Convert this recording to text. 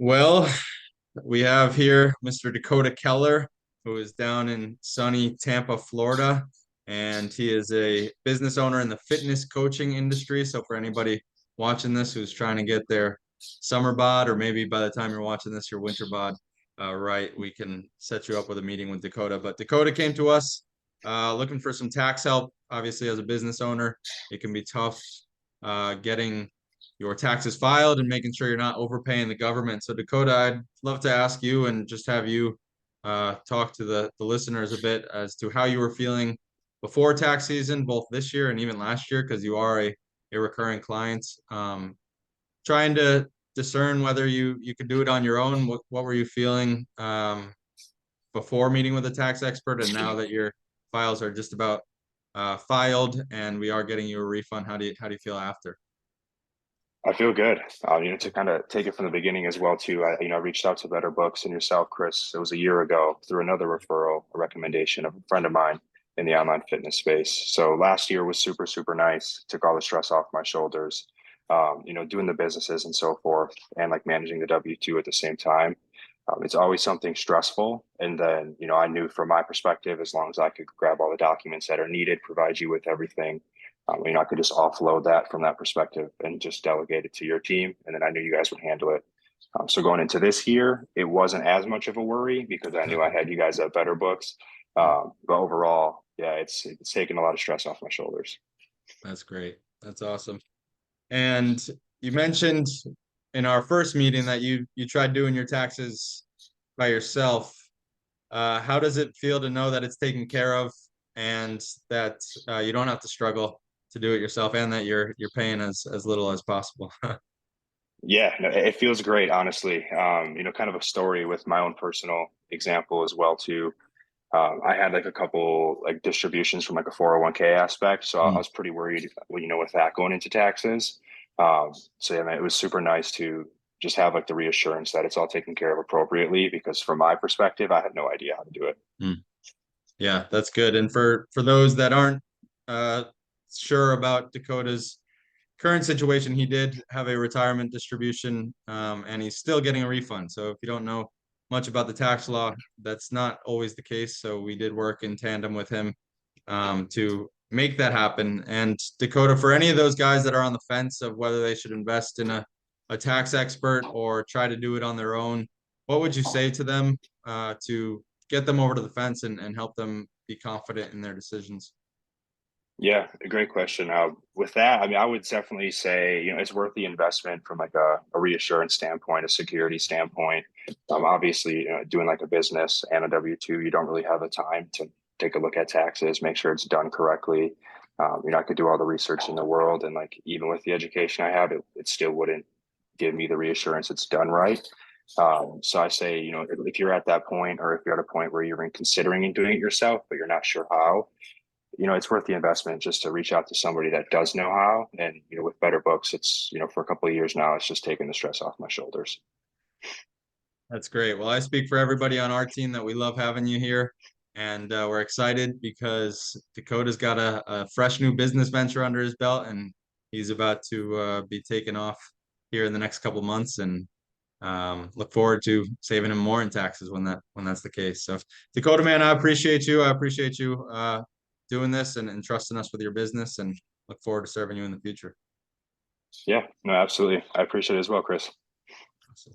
Well, we have here Mr. Dakota Keller, who is down in sunny Tampa, Florida, and he is a business owner in the fitness coaching industry. So for anybody watching this who's trying to get their summer bod, or maybe by the time you're watching this, your winter bod, right, we can set you up with a meeting with Dakota. But Dakota came to us looking for some tax help. Obviously, as a business owner, it can be tough getting your taxes filed and making sure you're not overpaying the government. So Dakota, I'd love to ask you and just have you talk to the listeners a bit as to how you were feeling before tax season, both this year and even last year, because you are a recurring client. Trying to discern whether you could do it on your own. What were you feeling before meeting with a tax expert, and now that your files are just about filed and we are getting you a refund, how do you feel after? I feel good. To kind of take it from the beginning as well too. I reached out to Better Books and yourself, Chris. It was a year ago through another referral, a recommendation of a friend of mine in the online fitness space. So last year was super, super nice. Took all the stress off my shoulders. Doing the businesses and so forth, and like managing the W-2 at the same time. It's always something stressful. And then, I knew from my perspective, as long as I could grab all the documents that are needed, provide you with everything, I could just offload that from that perspective and just delegate it to your team. And then I knew you guys would handle it. So going into this year, it wasn't as much of a worry because I knew I had you guys at Better Books. But overall, yeah, it's taken a lot of stress off my shoulders. That's great. That's awesome. And you mentioned in our first meeting that you tried doing your taxes by yourself. How does it feel to know that it's taken care of and that you don't have to struggle to do it yourself, and that you're paying as little as possible? Yeah, no, it feels great, honestly. Kind of a story with my own personal example as well too. I had like a couple like distributions from like a 401k aspect, so I Mm. was pretty worried, with that going into taxes. So yeah, man, it was super nice to just have like the reassurance that it's all taken care of appropriately because from my perspective, I had no idea how to do it. Mm. Yeah, that's good. And for those that aren't uh, sure about Dakota's current situation, he did have a retirement distribution, and he's still getting a refund. So if you don't know much about the tax law, that's not always the case. So we did work in tandem with him to make that happen. And Dakota, for any of those guys that are on the fence of whether they should invest in a tax expert or try to do it on their own, what would you say to them to get them over to the fence and help them be confident in their decisions? Yeah, a great question. With that, I mean, I would definitely say, it's worth the investment from like a reassurance standpoint, a security standpoint. Obviously, doing like a business and a W-2, you don't really have the time to take a look at taxes, make sure it's done correctly. I could do all the research in the world, and like even with the education I have, it still wouldn't give me the reassurance it's done right. So I say, if you're at that point, or if you're at a point where you're considering doing it yourself, but you're not sure how, it's worth the investment just to reach out to somebody that does know how. And, with Better Books, it's, for a couple of years now, it's just taken the stress off my shoulders. That's great. Well, I speak for everybody on our team that we love having you here. And we're excited because Dakota's got a fresh new business venture under his belt, and he's about to be taken off here in the next couple months. And look forward to saving him more in taxes when that's the case. So, Dakota, man, I appreciate you. I appreciate you doing this and trusting us with your business, and look forward to serving you in the future. Yeah, no, absolutely. I appreciate it as well, Chris.